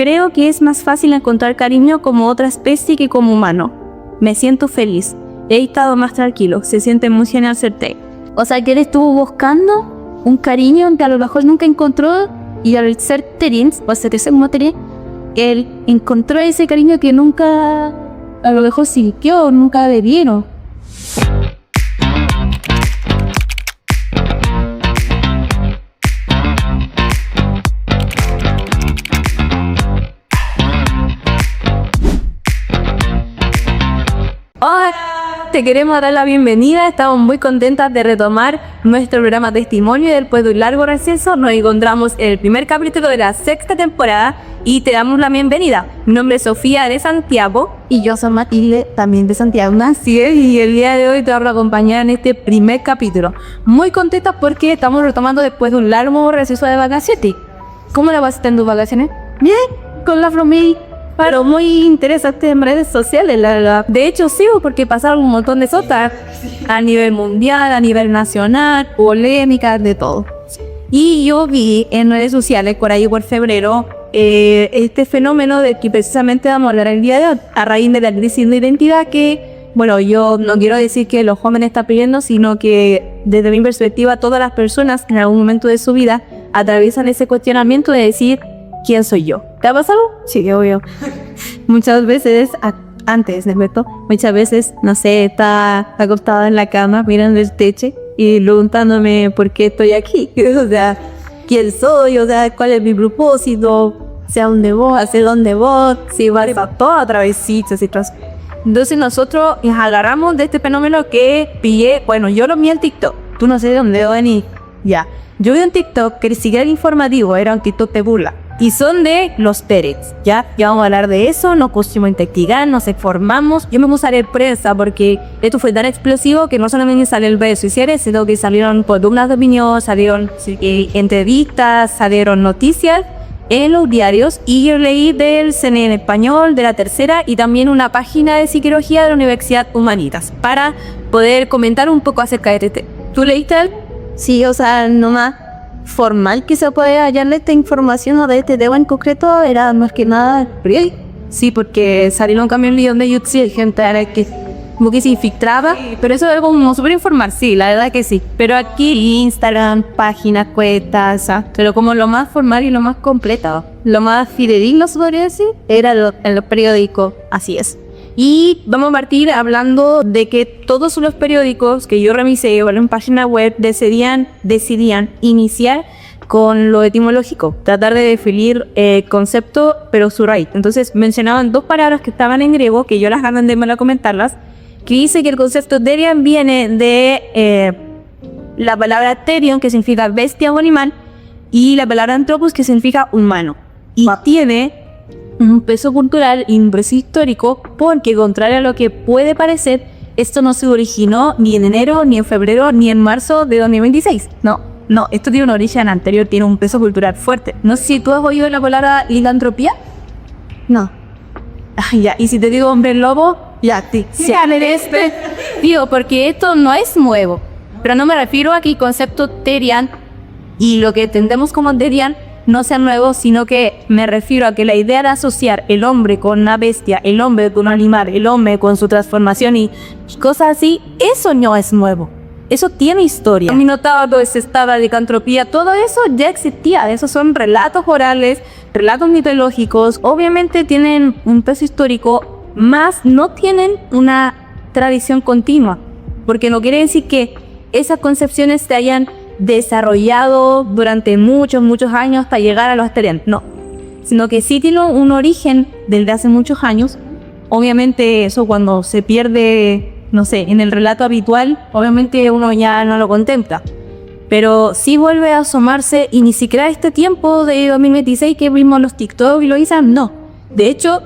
Creo que es más fácil encontrar cariño como otra especie que como humano. Me siento feliz. He estado más tranquilo. Se siente muy genial serte. O sea, que él estuvo buscando un cariño que a lo mejor nunca encontró, y al ser Terins, o ser ese como Terins, él encontró ese cariño que nunca, a lo mejor sintió, nunca le dieron. Hola, te queremos dar la bienvenida. Estamos muy contentas de retomar nuestro programa Testimonio, y después de un largo receso nos encontramos en el primer capítulo de la 6ª temporada y te damos la bienvenida. Mi nombre es Sofía de Santiago y yo soy Matilde, también de Santiago. Así es, y el día de hoy te vamos a acompañar en este primer capítulo. Muy contentas porque estamos retomando después de un largo receso de vacaciones. ¿Cómo la pasaste en tus vacaciones? Bien, con la familia. Pero muy interesante en redes sociales, la verdad. De hecho, sí, porque pasaron un montón de cosas a nivel mundial, a nivel nacional, polémicas, de todo. Y yo vi en redes sociales, por ahí por febrero, este fenómeno de que precisamente vamos a hablar el día de hoy, a raíz de la crisis de identidad que, bueno, yo no quiero decir que los jóvenes están pidiendo, sino que desde mi perspectiva todas las personas en algún momento de su vida atraviesan ese cuestionamiento de decir, ¿quién soy yo? ¿Te ha pasado? Sí, obvio. Muchas veces, antes, ¿no es cierto? Muchas veces, no sé, está acostada en la cama, mirando el techo y preguntándome por qué estoy aquí. O sea, ¿quién soy? O sea, ¿cuál es mi propósito? ¿Hacia dónde voy? ¿Hacia dónde voy? Si va a toda travesitas y todo. Entonces nosotros nos agarramos de este fenómeno que pillé. Bueno, yo lo vi en TikTok. Tú no sé de dónde venís. Ya. Yo vi en TikTok que ni siquiera era informativo, era un TikTok de burla. Y son de los Terins, ¿ya? Ya vamos a hablar de eso, nos pusimos a investigar, nos informamos. Yo me puse a leer prensa porque esto fue tan explosivo que no solamente salió el redes sociales, sino que salieron columnas de opinión, salieron entrevistas, salieron noticias en los diarios. Y yo leí del CNN Español, de La Tercera, y también una página de psicología de la Universidad Humanitas para poder comentar un poco acerca de este tema. ¿Tú leíste algo? Sí, o sea, nomás formal que se puede hallarle esta información o de este tema en concreto era más que nada periódico. Sí, porque salieron cambios de YouTube y gente que como que se infiltraba, pero eso es algo como súper informal, sí, la verdad que sí. Pero aquí Instagram, páginas, cuentas, pero como lo más formal y lo más completo, lo más fidedigno, se podría decir, era en los periódicos, así es. Y vamos a partir hablando de que todos los periódicos que yo revisé o en página web decidían iniciar con lo etimológico, tratar de definir el concepto, pero su raíz. Entonces mencionaban dos palabras que estaban en griego, que yo las ganan de mal comentarlas, que dice que el concepto terian viene de la palabra terion, que significa bestia o animal, y la palabra anthropos, que significa humano. Y tiene un peso cultural y un peso histórico, porque contrario a lo que puede parecer, esto no se originó ni en enero, ni en febrero, ni en marzo de 2026. No, esto tiene un origen anterior, tiene un peso cultural fuerte. No sé si tú has oído la palabra licantropía. No. Ya, y si te digo hombre lobo, ya, sí. Digo, porque esto no es nuevo, pero no me refiero a que el concepto terian y lo que entendemos como terian no sea nuevo, sino que me refiero a que la idea de asociar el hombre con una bestia, el hombre con un animal, el hombre con su transformación y cosas así, eso no es nuevo. Eso tiene historia. El Minotauro, la licantropía, todo eso ya existía. Esos son relatos orales, relatos mitológicos. Obviamente tienen un peso histórico, más no tienen una tradición continua. Porque no quiere decir que esas concepciones se hayan desarrollado durante muchos años hasta llegar a los Terians, no, sino que sí tiene un origen desde hace muchos años. Obviamente eso cuando se pierde, no sé, en el relato habitual, obviamente uno ya no lo contempla, pero sí vuelve a asomarse, y ni siquiera este tiempo de 2026 que vimos los TikTok y lo Instagram, no. De hecho,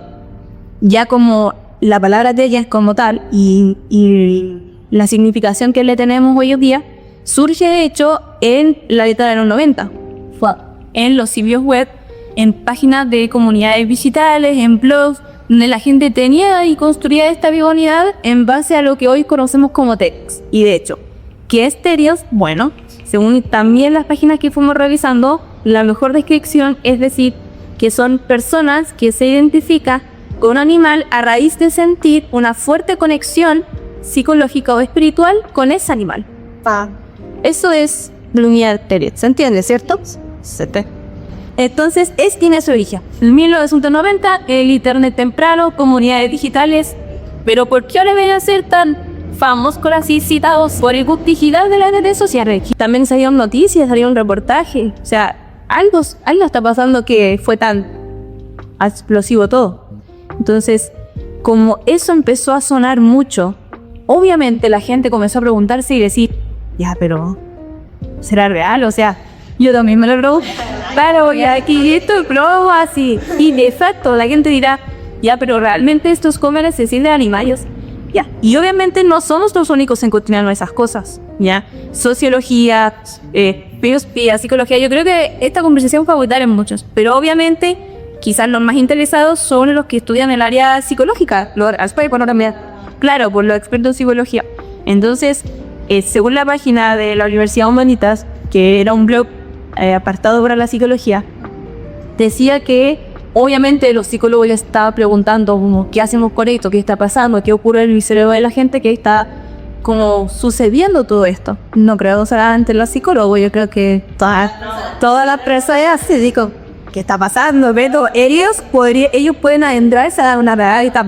ya como la palabra de ella es como tal y la significación que le tenemos hoy en día surge de hecho en la década de los 90, en los sitios web, en páginas de comunidades digitales, en blogs, donde la gente tenía y construía esta comunidad en base a lo que hoy conocemos como Terios. Y de hecho, ¿qué es Terios? Bueno, según también las páginas que fuimos revisando, la mejor descripción es decir que son personas que se identifican con un animal a raíz de sentir una fuerte conexión psicológica o espiritual con ese animal. Eso es Lumière Theriot, ¿se entiende, cierto? Entonces, tiene su origen. En 1990, el internet temprano, comunidades digitales. Pero ¿por qué ahora ven a ser tan famosos, así citados por el boom digital de las redes sociales? También salieron noticias, salieron reportajes. O sea, algo está pasando que fue tan explosivo todo. Entonces, como eso empezó a sonar mucho, obviamente la gente comenzó a preguntarse y decir, ya, pero ¿será real? O sea, yo también me lo pregunto. Claro, ya aquí esto es broma, así. Y de facto, la gente dirá, ya, pero realmente estos jóvenes se sienten animales. Ya. Y obviamente no somos los únicos en cuestionar esas cosas. Ya. Sociología, filosofía, psicología. Yo creo que esta conversación fue a gustar en muchos. Pero obviamente, quizás los más interesados son los que estudian el área psicológica. Claro, por los expertos en psicología. Entonces, según la página de la Universidad Humanitas, que era un blog apartado para la psicología, decía que obviamente los psicólogos ya estaban preguntando como, ¿qué hacemos con esto? ¿Qué está pasando? ¿Qué ocurre en el cerebro de la gente? ¿Qué está como sucediendo todo esto? No creo solamente los psicólogos, yo creo que toda la prensa es así, digo, ¿qué está pasando? Pero ellos pueden adentrarse a una realidad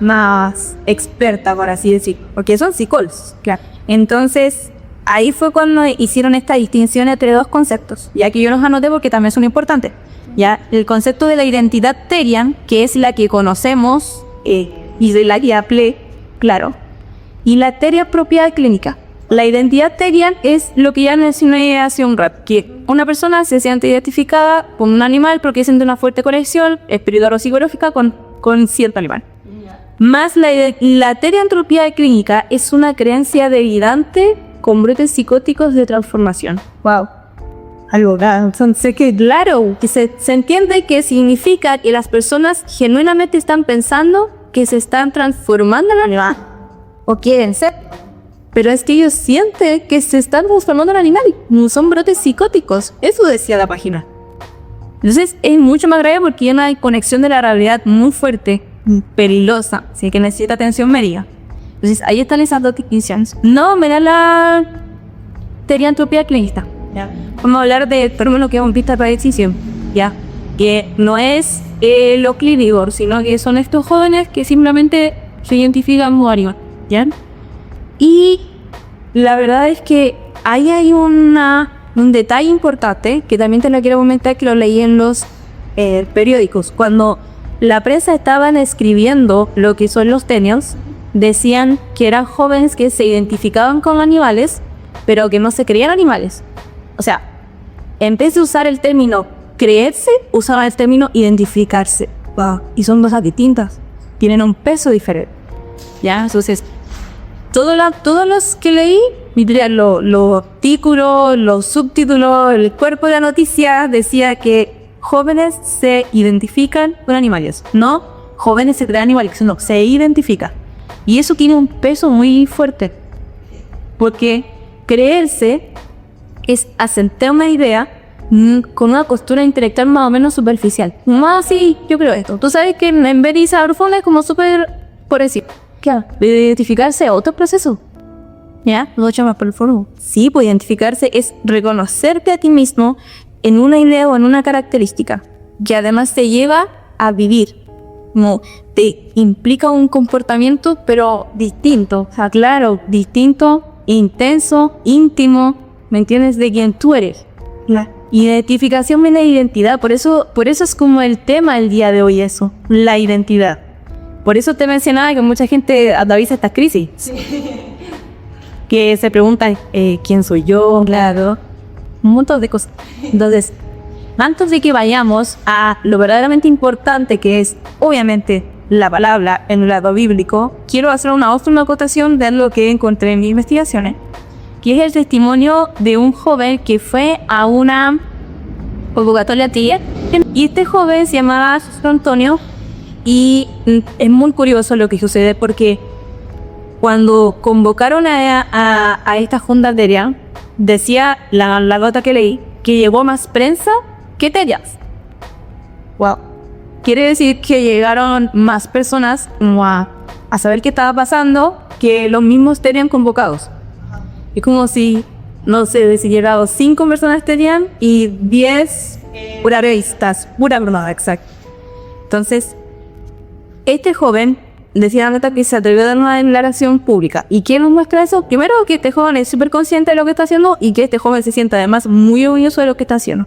más experta, por así decir, porque son psicólogos, claro. Entonces, ahí fue cuando hicieron esta distinción entre dos conceptos, ya que yo los anoté porque también son importantes. Ya, el concepto de la identidad Therian, que es la que conocemos y de la que hablé, claro, y la teoría propia clínica. La identidad Therian es lo que ya mencioné hace un rato, que una persona se siente identificada con un animal porque siente una fuerte conexión espiritual o psicológica con cierto animal. Más la teriantropía clínica es una creencia delirante con brotes psicóticos de transformación. Wow. Algo entonces que claro, que se entiende que significa que las personas genuinamente están pensando que se están transformando en animal o quieren ser, pero es que ellos sienten que se están transformando en animal, no son brotes psicóticos. Eso decía la página. Entonces es mucho más grave porque hay una conexión de la realidad muy fuerte, peligrosa, así que necesita atención médica. Entonces ahí están esas dos distinciones. No, me da la teriantropía clínica. ¿Ya? Vamos a hablar de término que hemos visto para decisión, ya, que no es lo clínico, sino que son estos jóvenes que simplemente se identifican como animal, ¿ya? Y la verdad es que ahí hay un detalle importante que también te lo quiero comentar, que lo leí en los periódicos. Cuando la prensa estaban escribiendo lo que son los Therians, decían que eran jóvenes que se identificaban con animales, pero que no se creían animales. O sea, en vez de usar el término creerse, usaban el término identificarse. Wow. Y son cosas distintas. Tienen un peso diferente. ¿Ya? Entonces, todos los que leí, los artículos, los subtítulos, el cuerpo de la noticia decía que jóvenes se identifican con animales. No, jóvenes se crean animales, no, se identifican. Y eso tiene un peso muy fuerte. Porque creerse es asentar una idea con una costura intelectual más o menos superficial. Más así, yo creo esto. Tú sabes que en vez de Sabrofona es como súper, por decir, ¿qué? De identificarse a otro proceso. ¿Ya? No echa más por el foro. Sí, pues identificarse es reconocerte a ti mismo en una idea o en una característica, que además te lleva a vivir. Como te implica un comportamiento, pero distinto. O sea, claro, distinto, intenso, íntimo. ¿Me entiendes? De quién tú eres. La identificación viene de identidad. Por eso es como el tema del día de hoy eso. La identidad. Por eso te mencionaba que mucha gente atraviesa estas crisis. Sí. Que se preguntan, ¿quién soy yo? Claro. Un montón de cosas. Entonces, antes de que vayamos a lo verdaderamente importante que es, obviamente, la palabra en el lado bíblico, quiero hacer una acotación de lo que encontré en mis investigaciones, que es el testimonio de un joven que fue a una convocatoria TIE, y este joven se llamaba Antonio, y es muy curioso lo que sucede porque cuando convocaron a esta junta Therian, decía la nota que leí que llegó más prensa que Therians. Wow. Quiere decir que llegaron más personas como a saber qué estaba pasando que los mismos tenían convocados. Es como si, no sé, si llegado 5 personas tenían y 10 pura revistas, pura broma, exacto. Entonces, este joven decía neta que se atrevió a dar una declaración pública. ¿Y quién nos muestra eso? Primero, que este joven es súper consciente de lo que está haciendo y que este joven se siente además muy orgulloso de lo que está haciendo.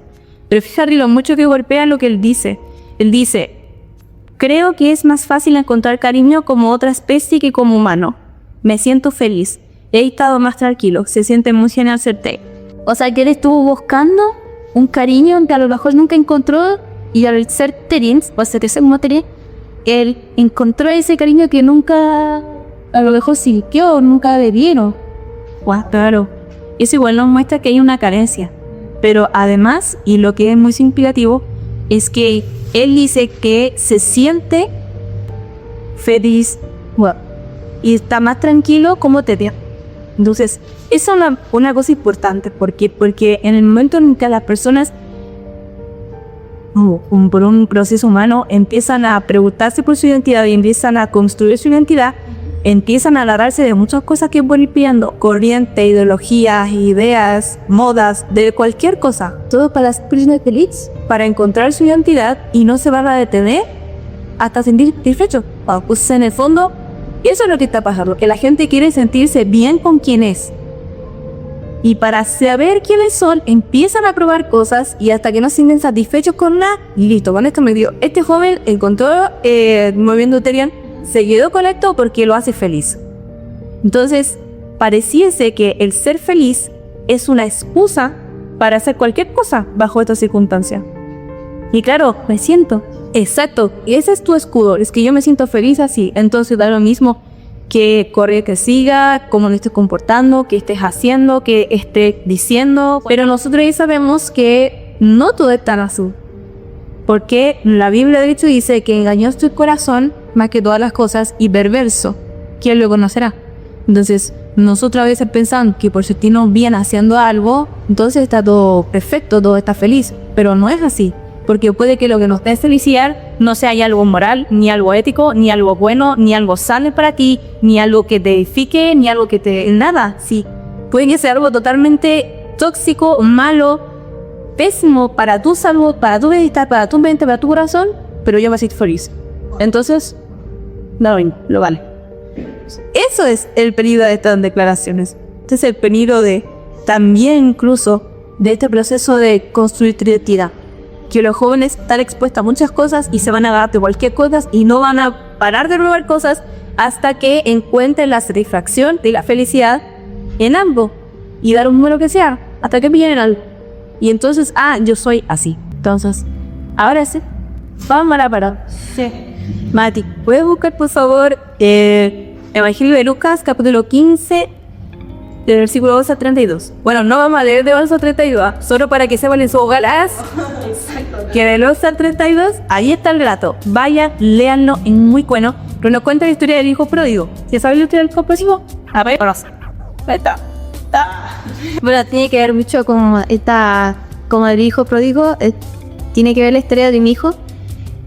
Pero fíjate lo mucho que golpea lo que él dice. Él dice, creo que es más fácil encontrar cariño como otra especie que como humano. Me siento feliz. He estado más tranquilo. Se siente muy genial ser Tay. O sea, que él estuvo buscando un cariño que a lo mejor nunca encontró, y al ser Terence, o sea, como Terence, él encontró ese cariño que nunca, a lo mejor sintió, nunca le dieron. Wow, claro. Eso igual nos muestra que hay una carencia. Pero además, y lo que es muy significativo, es que él dice que se siente feliz, wow, y está más tranquilo como Terence. Entonces, esa es una cosa importante. Porque en el momento en que las personas, por un proceso humano, empiezan a preguntarse por su identidad y empiezan a construir su identidad, empiezan a agarrarse de muchas cosas que pueden ir pidiendo, corriente, ideologías, ideas, modas, de cualquier cosa. Todo para las personas felices, para encontrar su identidad y no se van a detener hasta sentir satisfecho. Pues en el fondo, eso es lo que está pasando, que la gente quiere sentirse bien con quien es. Y para saber quiénes son, empiezan a probar cosas y hasta que no se sienten satisfechos con nada, listo, con esto me dio. Este joven encontró el movimiento Terence, se quedó con esto porque lo hace feliz. Entonces, pareciese que el ser feliz es una excusa para hacer cualquier cosa bajo estas circunstancias. Y claro, me siento. Exacto, y ese es tu escudo, es que yo me siento feliz así. Entonces da lo mismo que corre, que siga, cómo me estoy comportando, qué estés haciendo, qué estés diciendo. Pero nosotros ya sabemos que no todo es tan azul. Porque la Biblia de hecho dice que engañoso es tu corazón más que todas las cosas y perverso, ¿quién lo conocerá? Entonces, nosotros a veces pensamos que por sentirnos bien haciendo algo, entonces está todo perfecto, todo está feliz. Pero no es así. Porque puede que lo que nos dé felicidad no sea ya algo moral, ni algo ético, ni algo bueno, ni algo sano para ti, ni algo que te edifique, ni algo que te... nada, sí. Puede que sea algo totalmente tóxico, malo, pésimo para tu salud, para tu bienestar, para tu mente, para tu corazón, pero yo me siento feliz. Entonces, no, lo vale. Eso es el peligro de estas declaraciones. Este es el peligro de, también incluso, de este proceso de construir tu identidad. Que los jóvenes están expuestos a muchas cosas y se van a agarrar de cualquier cosa y no van a parar de probar cosas hasta que encuentren la satisfacción y la felicidad en ambos y dar un número que sea hasta que pillen algo. Y entonces, yo soy así. Entonces, ahora sí, vamos a la parada. Sí. Mati, ¿puedes buscar por favor Evangelio de Lucas, capítulo 15, del versículo 12 a 32? Bueno, no vamos a leer de 11 a 32, solo para que sepan en sus hogares que del 11 al 32, ahí está el relato. Vayan, léanlo, es muy bueno. Pero nos cuenta la historia del hijo pródigo. ¿Sí sabes la historia del hijo pródigo? A ver, ahí está. Bueno, tiene que ver mucho con como el hijo pródigo, tiene que ver la historia de un hijo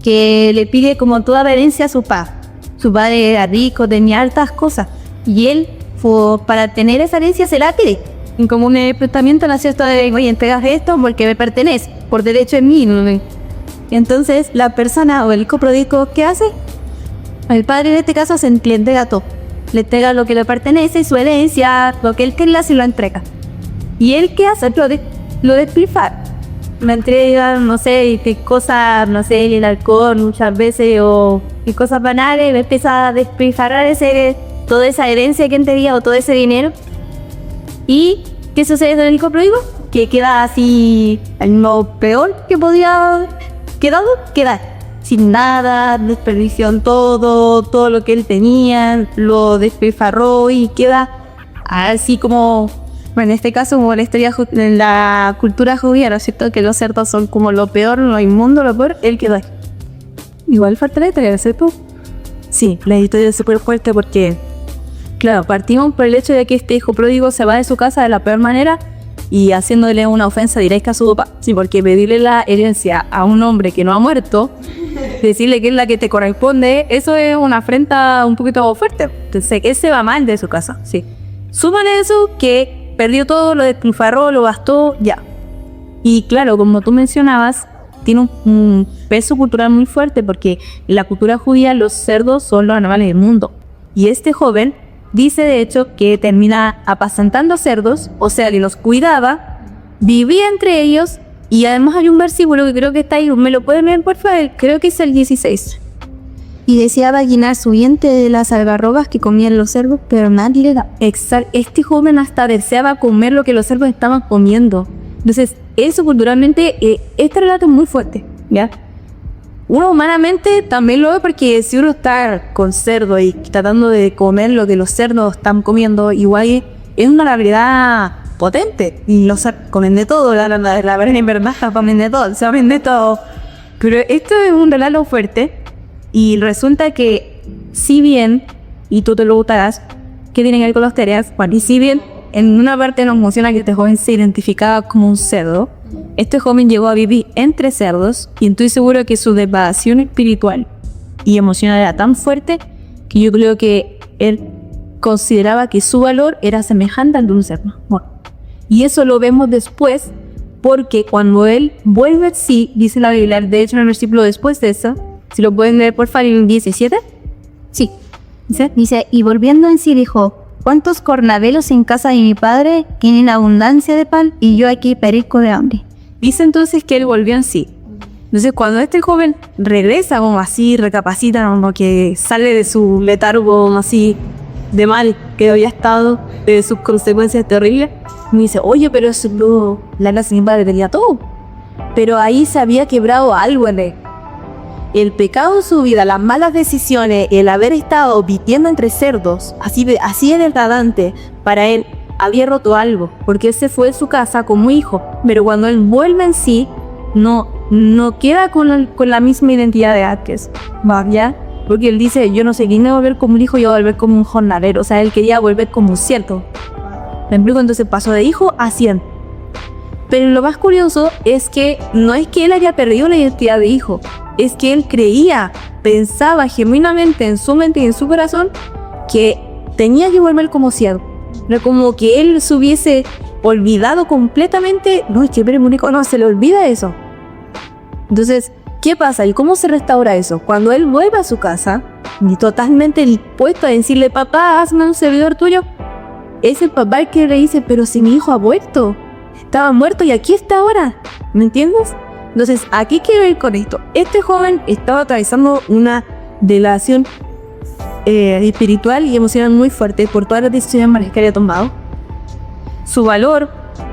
que le pide como toda la herencia a su padre. Su padre era rico, tenía altas cosas, y él, para tener esa herencia, se la pide. Y como un prestamiento, ¿no cierto? De, oye, entregas esto porque me pertenece, por derecho en mí. Y entonces la persona o el hijo pródigo, ¿qué hace? El padre en este caso se le entrega todo. Le entrega lo que le pertenece, su herencia, lo que él quería, se lo entrega. ¿Y él qué hace? Lo despilfarra. Me entrega, no sé, qué cosas, no sé, el alcohol muchas veces o qué cosas banales, me empieza a despilfarrar toda esa herencia que él tenía o todo ese dinero. ¿Y qué sucede con el hijo pródigo? Que queda así, lo peor que podía quedar sin nada, desperdició todo lo que él tenía, lo despilfarró y queda así como, bueno, en este caso como la historia en la cultura judía, ¿no es cierto? Que los cerdos son como lo peor, lo inmundo, lo peor, él quedó ahí. Igual falta la historia, ¿cierto? Sí, la historia es súper fuerte porque, claro, partimos por el hecho de que este hijo pródigo se va de su casa de la peor manera y haciéndole una ofensa directa a su papá. Sí, porque pedirle la herencia a un hombre que no ha muerto, decirle que es la que te corresponde, eso es una afrenta un poquito fuerte. Entonces, él se va mal de su casa, sí. Súmale eso, que perdió todo, lo despilfarró, lo gastó, ya. Y claro, como tú mencionabas, tiene un peso cultural muy fuerte, porque en la cultura judía los cerdos son los animales del mundo. Y este joven dice de hecho que termina apacentando cerdos, o sea, que los cuidaba, vivía entre ellos, y además hay un versículo que creo que está ahí, ¿me lo pueden leer por favor? Creo que es el 16. Y deseaba llenar su vientre de las algarrobas que comían los cerdos, pero nadie le da. Exacto, este joven hasta deseaba comer lo que los cerdos estaban comiendo. Entonces, eso culturalmente, este relato es muy fuerte, ¿ya? Uno humanamente también lo ve, porque si uno está con cerdo y tratando de comer lo que los cerdos están comiendo, igual es una realidad potente. Y los cerdos comen de todo, la verdad en verdad comen de todo, saben de todo. Pero esto es un relato fuerte, y resulta que, si bien, y tú te lo gustarás, ¿qué tienen que ver con los tereas? Bueno, y si bien en una parte nos emociona que este joven se identificaba como un cerdo, este joven llegó a vivir entre cerdos, y estoy seguro que su degradación espiritual y emocional era tan fuerte que yo creo que él consideraba que su valor era semejante al de un cerdo. Bueno, y eso lo vemos después, porque cuando él vuelve, sí, dice la Biblia, de hecho en el versículo después de eso, si lo pueden leer por favor, en 17. Sí. Dice, y volviendo en sí dijo: ¿cuántos cornabelos en casa de mi padre tienen abundancia de pan, y yo aquí perezco de hambre? Dice entonces que él volvió en sí. Entonces, cuando este joven regresa, como así, recapacita, como que sale de su letargo así de mal que había estado, de sus consecuencias terribles, me dice, oye, pero eso no, la casa de mi padre tenía todo. Pero ahí se había quebrado algo en él. El pecado en su vida, las malas decisiones, el haber estado viviendo entre cerdos, así de degradante, para él había roto algo, porque él se fue de su casa como hijo, pero cuando él vuelve en sí, no queda con la misma identidad de antes, ¿ya? Porque él dice, yo no sé quién va a volver como un hijo, yo voy a volver como un jornalero, o sea, él quería volver como un siervo. ¿Me explico? Entonces pasó de hijo a siervo. Pero lo más curioso es que no es que él haya perdido la identidad de hijo, es que él creía, pensaba genuinamente en su mente y en su corazón que tenía que volver como siervo. Era como que él se hubiese olvidado completamente. No, es que no, se le olvida eso. Entonces, ¿qué pasa? ¿Y cómo se restaura eso? Cuando él vuelve a su casa, y totalmente dispuesto a decirle, papá, hazme un servidor tuyo, es el papá el que le dice, pero si mi hijo ha vuelto, estaba muerto y aquí está ahora, ¿me entiendes? Entonces, aquí quiero ir con esto. Este joven estaba atravesando una degradación espiritual y emocional muy fuerte por todas las decisiones malas que había tomado. Su valor,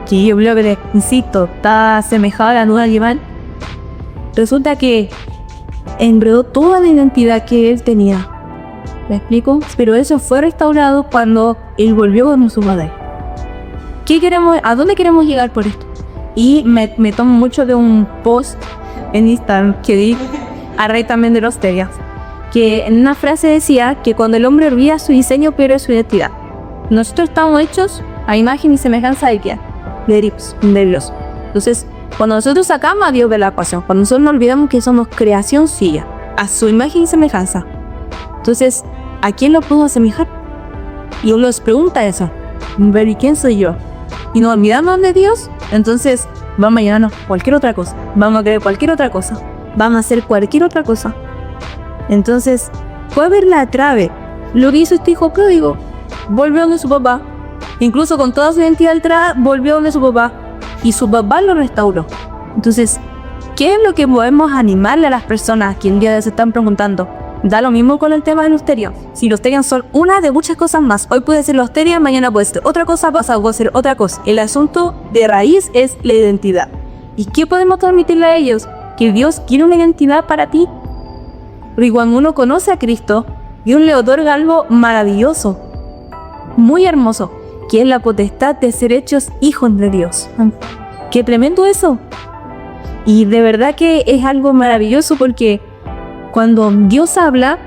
que yo creo que, insisto, está asemejado a la nueva animal, resulta que enredó toda la identidad que él tenía. ¿Me explico? Pero eso fue restaurado cuando él volvió con su padre. ¿A dónde queremos llegar por esto? Y me tomo mucho de un post en Instagram que di a raíz también de los terias, que en una frase decía que cuando el hombre olvida su diseño, pierde su identidad. Nosotros estamos hechos a imagen y semejanza de ¿quién? De Dios. Entonces, cuando nosotros sacamos a Dios de la ecuación, cuando nosotros nos olvidamos que somos creación suya, a su imagen y semejanza, entonces, ¿a quién lo puedo asemejar? Y uno nos pregunta eso, pero ¿y quién soy yo? Y nos olvidamos de Dios, entonces vamos a llevarnos cualquier otra cosa, vamos a creer cualquier otra cosa, vamos a hacer cualquier otra cosa. Entonces, fue a ver la trave. Lo que hizo este hijo pródigo, volvió donde su papá, incluso con toda su identidad alterada, volvió donde su papá, y su papá lo restauró. Entonces, ¿qué es lo que podemos animarle a las personas que un día se están preguntando? Da lo mismo con el tema de los terios. Si los terios son una de muchas cosas más. Hoy puede ser los terios, mañana puede ser otra cosa, pasado puede ser otra cosa. El asunto de raíz es la identidad. ¿Y qué podemos transmitirle a ellos? Que Dios quiere una identidad para ti. Porque cuando uno conoce a Cristo, Dios le otorga algo maravilloso, muy hermoso, que es la potestad de ser hechos hijos de Dios. ¡Qué tremendo eso! Y de verdad que es algo maravilloso, porque cuando Dios habla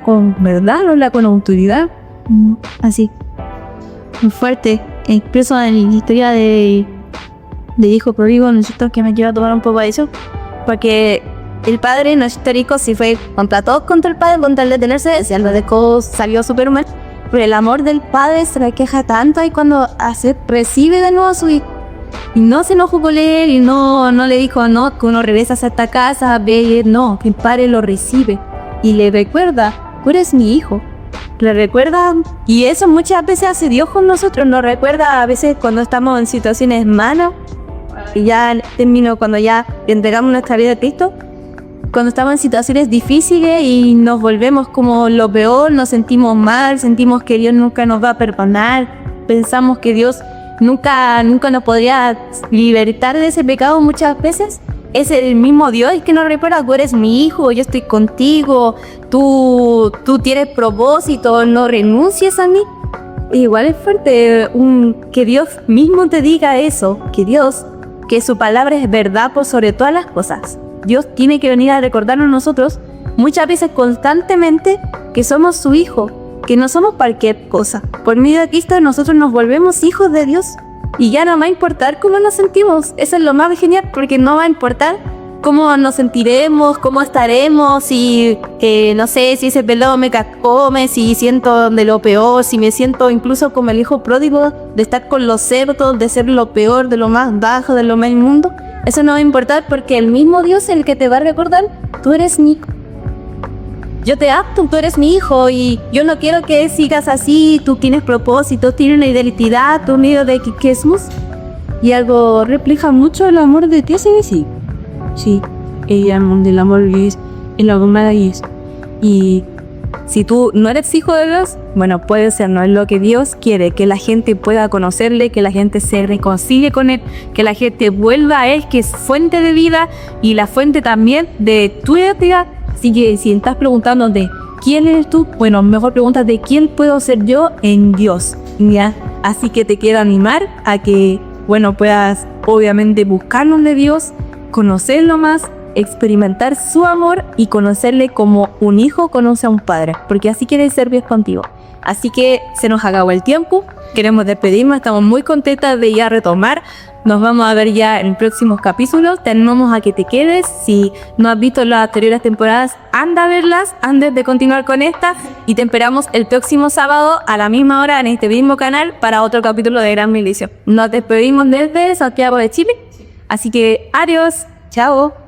con verdad, habla con autoridad. Así. Muy fuerte. expreso en la historia de hijo pródigo, necesito que me quiera tomar un poco de eso, porque el padre no es histórico, sí fue contra todos, contra el padre, contra el detenerse, si lo dejó, salió súper mal, pero el amor del padre se le queja tanto ahí cuando recibe de nuevo a su hijo, y no se enojó con él, y no le dijo, no, que uno regresa a esta casa, ve, no, que el padre lo recibe, y le recuerda, tú eres mi hijo. Le recuerda, y eso muchas veces hace Dios con nosotros, nos recuerda a veces cuando estamos en situaciones malas, y ya termino cuando ya entregamos nuestra vida a Cristo, cuando estamos en situaciones difíciles y nos volvemos como lo peor, nos sentimos mal, sentimos que Dios nunca nos va a perdonar, pensamos que Dios nunca nos podría libertar de ese pecado muchas veces. Es el mismo Dios el que nos recuerda, tú eres mi hijo, yo estoy contigo, tú tienes propósito, no renuncies a mí. Igual es fuerte que Dios mismo te diga eso, que su palabra es verdad por sobre todas las cosas. Dios tiene que venir a recordarnos nosotros, muchas veces constantemente, que somos su hijo, que no somos cualquier cosa. Por medio de Cristo nosotros nos volvemos hijos de Dios. Y ya no va a importar cómo nos sentimos. Eso es lo más genial, porque no va a importar cómo nos sentiremos, cómo estaremos, si, no sé, si ese pelado me carcome, si siento de lo peor, si me siento incluso como el hijo pródigo, de estar con los cerdos, de ser lo peor, de lo más bajo, de lo más inmundo. Eso no va a importar, porque el mismo Dios es el que te va a recordar, tú eres mi hijo. Yo te amo, tú eres mi hijo y yo no quiero que sigas así, tú tienes propósito, tienes una identidad, tú medio de que somos. Y algo refleja mucho el amor de Dios en sí. Sí, el amor es el amor de Dios. Y si tú no eres hijo de Dios, bueno, puede ser, no es lo que Dios quiere, que la gente pueda conocerle, que la gente se reconcilie con él, que la gente vuelva a él, que es fuente de vida y la fuente también de tu identidad. Así que si estás preguntando de quién eres tú, bueno, mejor pregunta de quién puedo ser yo en Dios, ¿ya? Así que te quiero animar a que, bueno, puedas obviamente buscarnos de Dios, conocerlo más, experimentar su amor y conocerle como un hijo conoce a un padre, porque así quiere ser Dios contigo. Así que se nos acabó el tiempo, queremos despedirnos, estamos muy contentas de ya retomar. Nos vamos a ver ya en próximos capítulos. Te animamos a que te quedes. Si no has visto las anteriores temporadas, anda a verlas antes de continuar con esta. Y te esperamos el próximo sábado a la misma hora en este mismo canal para otro capítulo de Gran Milicio. Nos despedimos desde Santiago de Chile. Así que adiós. Chao.